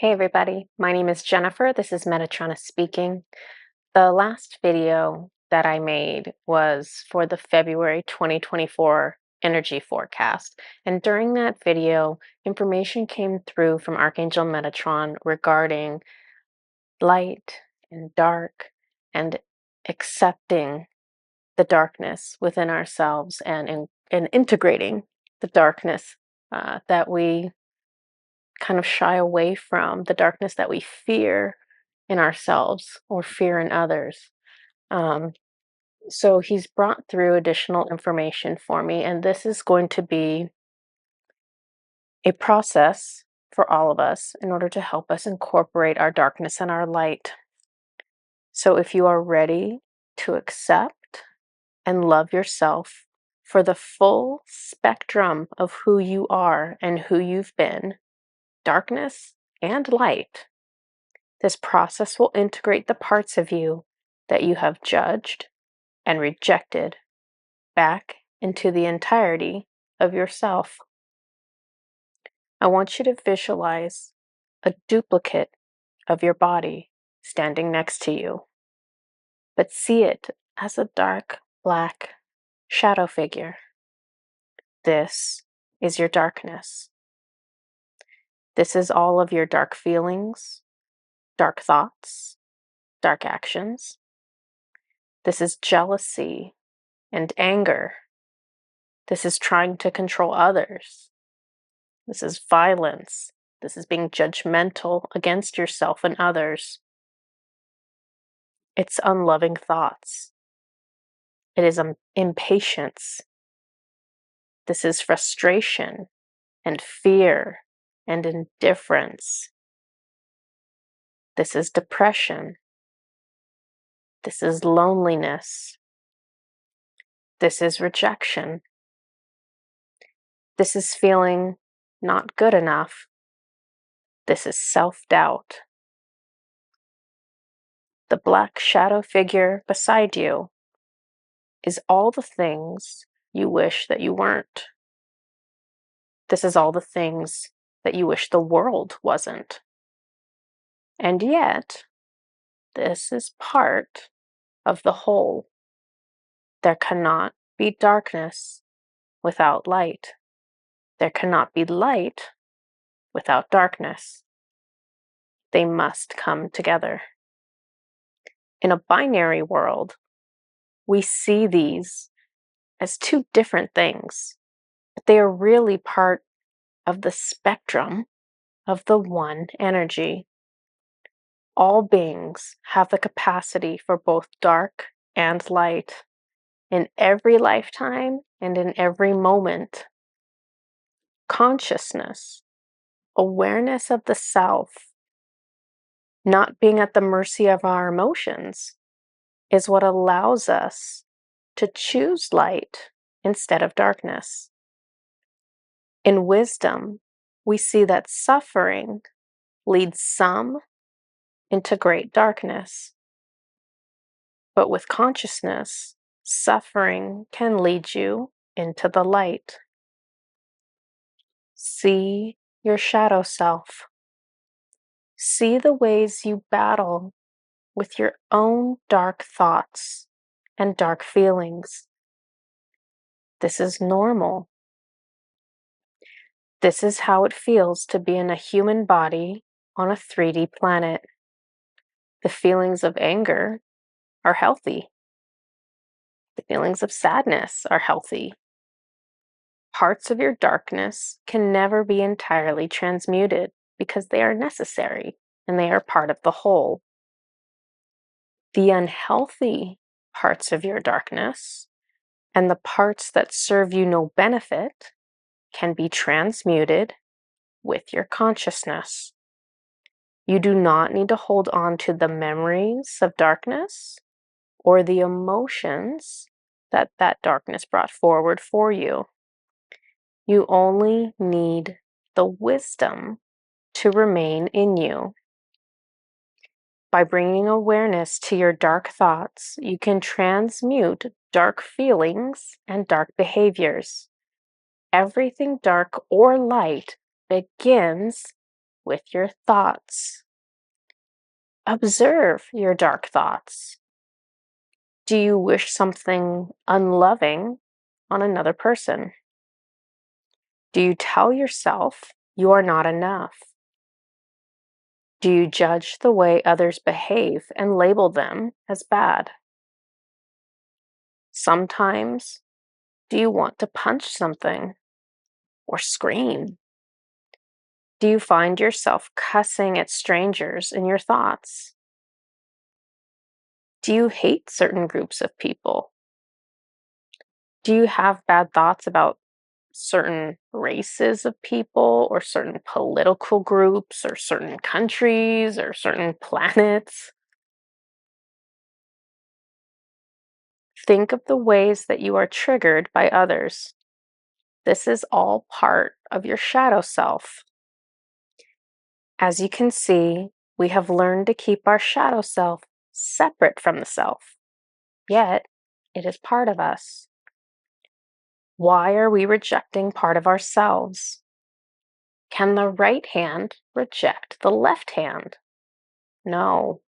Hey everybody, my name is Jennifer. This is Metatron speaking. The last video that I made was for the February 2024 energy forecast. And during that video, information came through from Archangel Metatron regarding light and dark and accepting the darkness within ourselves and integrating the darkness that we kind of shy away from, the darkness that we fear in ourselves or fear in others. Um, so he's brought through additional information for me, and this is going to be a process for all of us in order to help us incorporate our darkness and our light. So if you are ready to accept and love yourself for the full spectrum of who you are and who you've been, darkness and light, this process will integrate the parts of you that you have judged and rejected back into the entirety of yourself. I want you to visualize a duplicate of your body standing next to you, but see it as a dark black shadow figure. This is your darkness. This is all of your dark feelings, dark thoughts, dark actions. This is jealousy and anger. This is trying to control others. This is violence. This is being judgmental against yourself and others. It's unloving thoughts. It is impatience. This is frustration and fear and indifference. This is depression. This is loneliness. This is rejection. This is feeling not good enough. This is self-doubt. The black shadow figure beside you is all the things you wish that you weren't. This is all the things that you wish the world wasn't. And yet, this is part of the whole. There cannot be darkness without light. There cannot be light without darkness. They must come together. In a binary world, we see these as two different things, but they are really part of the spectrum of the one energy. All beings have the capacity for both dark and light in every lifetime and in every moment. Consciousness, awareness of the self, not being at the mercy of our emotions, is what allows us to choose light instead of darkness. In wisdom, we see that suffering leads some into great darkness. But with consciousness, suffering can lead you into the light. See your shadow self. See the ways you battle with your own dark thoughts and dark feelings. This is normal. This is how it feels to be in a human body on a 3D planet. The feelings of anger are healthy. The feelings of sadness are healthy. Parts of your darkness can never be entirely transmuted because they are necessary and they are part of the whole. The unhealthy parts of your darkness and the parts that serve you no benefit can be transmuted with your consciousness. You do not need to hold on to the memories of darkness or the emotions that darkness brought forward for you. You only need the wisdom to remain in you. By bringing awareness to your dark thoughts, you can transmute dark feelings and dark behaviors. Everything dark or light begins with your thoughts. Observe your dark thoughts. Do you wish something unloving on another person? Do you tell yourself you are not enough? Do you judge the way others behave and label them as bad? Sometimes, do you want to punch something or scream? Do you find yourself cussing at strangers in your thoughts? Do you hate certain groups of people? Do you have bad thoughts about certain races of people or certain political groups or certain countries or certain planets? Think of the ways that you are triggered by others. This is all part of your shadow self. As you can see, we have learned to keep our shadow self separate from the self, yet it is part of us. Why are we rejecting part of ourselves? Can the right hand reject the left hand? No.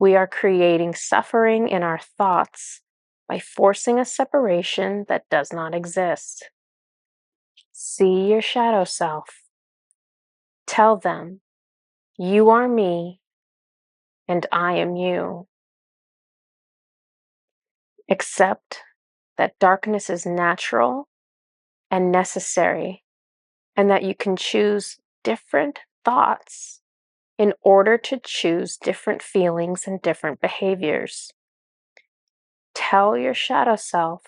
We are creating suffering in our thoughts by forcing a separation that does not exist. See your shadow self. Tell them, you are me and I am you. Accept that darkness is natural and necessary, and that you can choose different thoughts in order to choose different feelings and different behaviors. Tell your shadow self,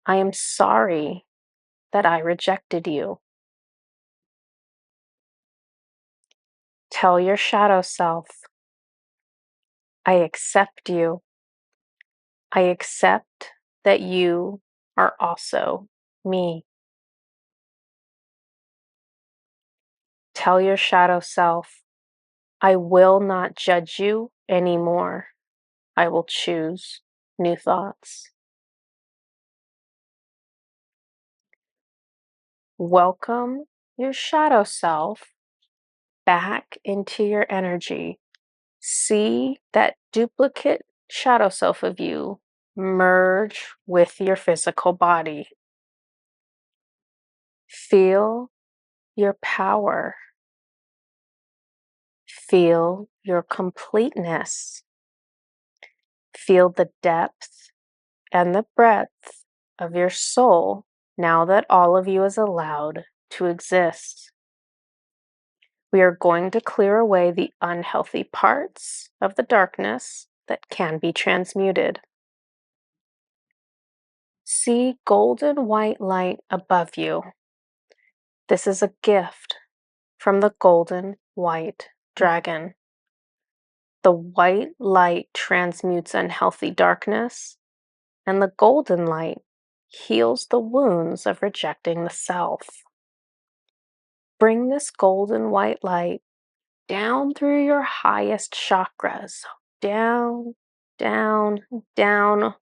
I am sorry that I rejected you. Tell your shadow self, I accept you. I accept that you are also me. Tell your shadow self, I will not judge you anymore. I will choose new thoughts. Welcome your shadow self back into your energy. See that duplicate shadow self of you merge with your physical body. Feel your power. Feel your completeness. Feel the depth and the breadth of your soul now that all of you is allowed to exist. We are going to clear away the unhealthy parts of the darkness that can be transmuted. See golden white light above you. This is a gift from the golden white dragon. The white light transmutes unhealthy darkness, and the golden light heals the wounds of rejecting the self. Bring this golden white light down through your highest chakras, down, down, down,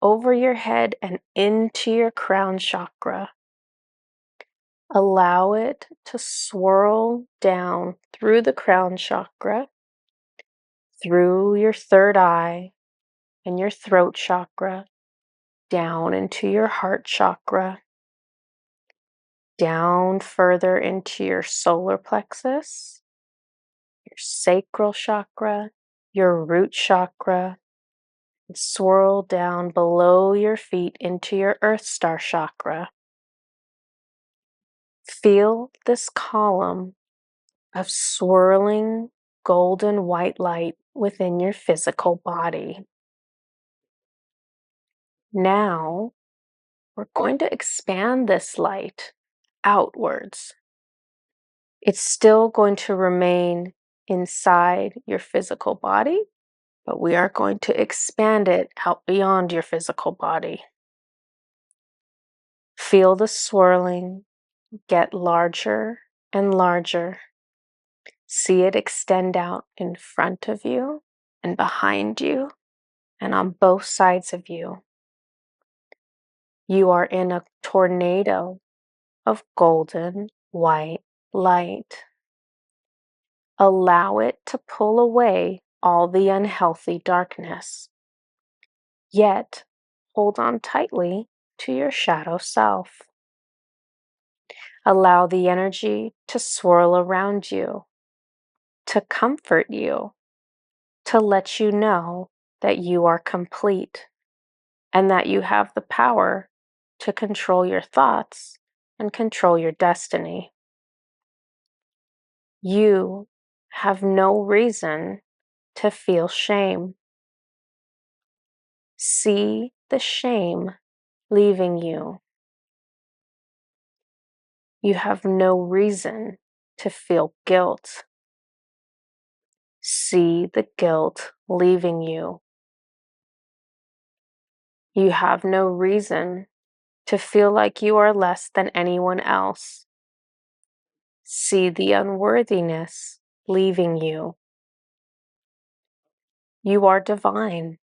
over your head and into your crown chakra. Allow it to swirl down through the crown chakra, through your third eye and your throat chakra, down into your heart chakra, down further into your solar plexus, your sacral chakra, your root chakra, and swirl down below your feet into your earth star chakra. Feel this column of swirling golden white light within your physical body. Now, we're going to expand this light outwards. It's still going to remain inside your physical body, but we are going to expand it out beyond your physical body. Feel the swirling get larger and larger. See it extend out in front of you and behind you and on both sides of you. You are in a tornado of golden white light. Allow it to pull away all the unhealthy darkness. Yet, hold on tightly to your shadow self. Allow the energy to swirl around you, to comfort you, to let you know that you are complete and that you have the power to control your thoughts and control your destiny. You have no reason to feel shame. See the shame leaving you. You have no reason to feel guilt. See the guilt leaving you. You have no reason to feel like you are less than anyone else. See the unworthiness leaving you. You are divine.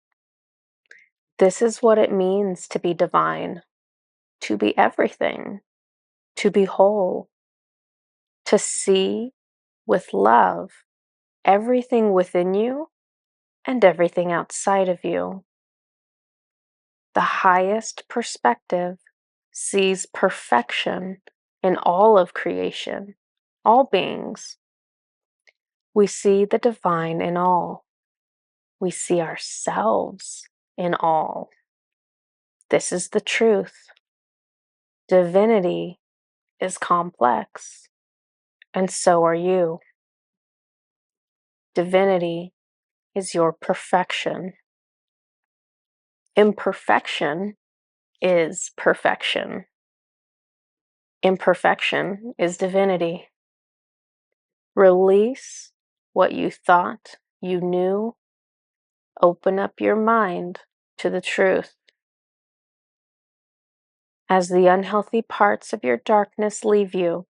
This is what it means to be divine, to be everything, to be whole, to see with love everything within you and everything outside of you. The highest perspective sees perfection in all of creation, all beings. We see the divine in all. We see ourselves in all. This is the truth. Divinity is complex, and so are you. Divinity is your perfection. Imperfection is perfection. Imperfection is divinity. Release what you thought you knew. Open up your mind to the truth. As the unhealthy parts of your darkness leave you,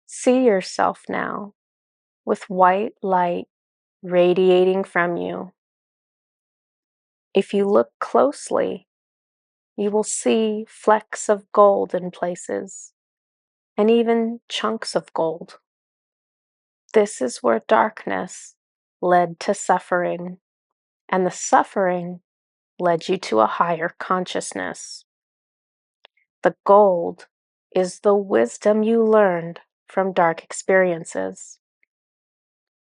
see yourself now with white light radiating from you. If you look closely, you will see flecks of gold in places, and even chunks of gold. This is where darkness led to suffering, and the suffering led you to a higher consciousness. The gold is the wisdom you learned from dark experiences.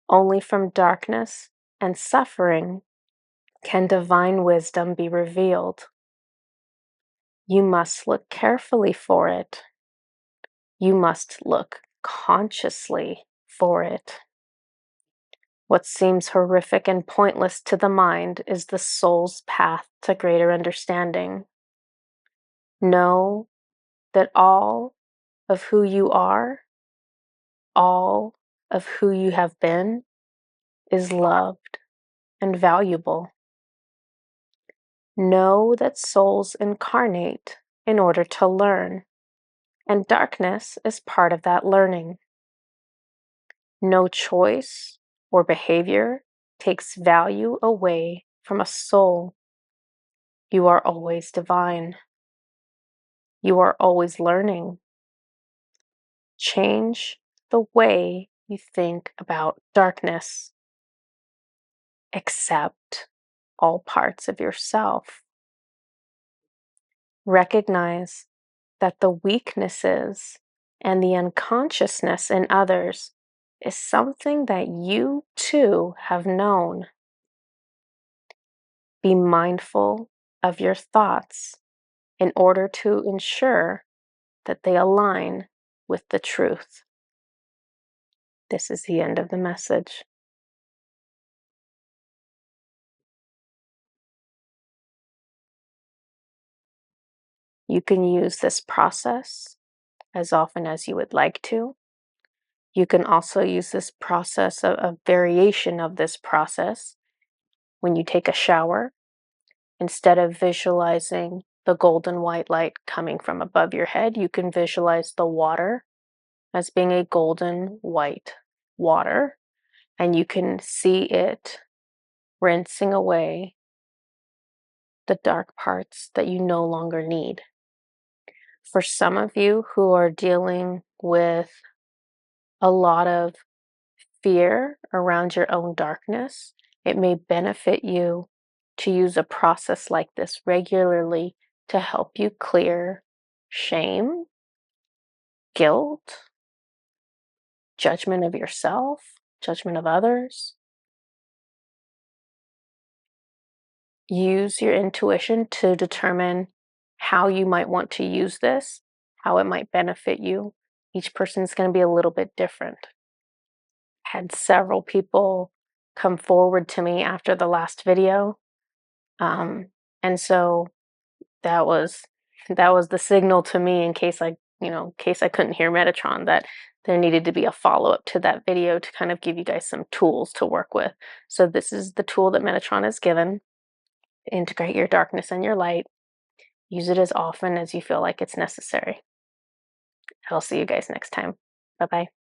Only from darkness and suffering can divine wisdom be revealed. You must look carefully for it. You must look consciously for it. What seems horrific and pointless to the mind is the soul's path to greater understanding. Know that all of who you are, all of who you have been, is loved and valuable. Know that souls incarnate in order to learn, and darkness is part of that learning. No choice or behavior takes value away from a soul. You are always divine. You are always learning. Change the way you think about darkness. Accept all parts of yourself. Recognize that the weaknesses and the unconsciousness in others is something that you too have known. Be mindful of your thoughts in order to ensure that they align with the truth. This is the end of the message. You can use this process as often as you would like to. You can also use this process, a variation of this process, when you take a shower. Instead of visualizing the golden white light coming from above your head, you can visualize the water as being a golden white water, and you can see it rinsing away the dark parts that you no longer need. For some of you who are dealing with a lot of fear around your own darkness, it may benefit you to use a process like this regularly to help you clear shame, guilt, judgment of yourself, judgment of others. Use your intuition to determine how you might want to use this, how it might benefit you. Each person's going to be a little bit different. Had several people come forward to me after the last video. Um, and so that was that was the signal to me in case in case I couldn't hear Metatron, that there needed to be a follow-up to that video to kind of give you guys some tools to work with. So this is the tool that Metatron has given. Integrate your darkness and your light. Use it as often as you feel like it's necessary. I'll see you guys next time. Bye-bye.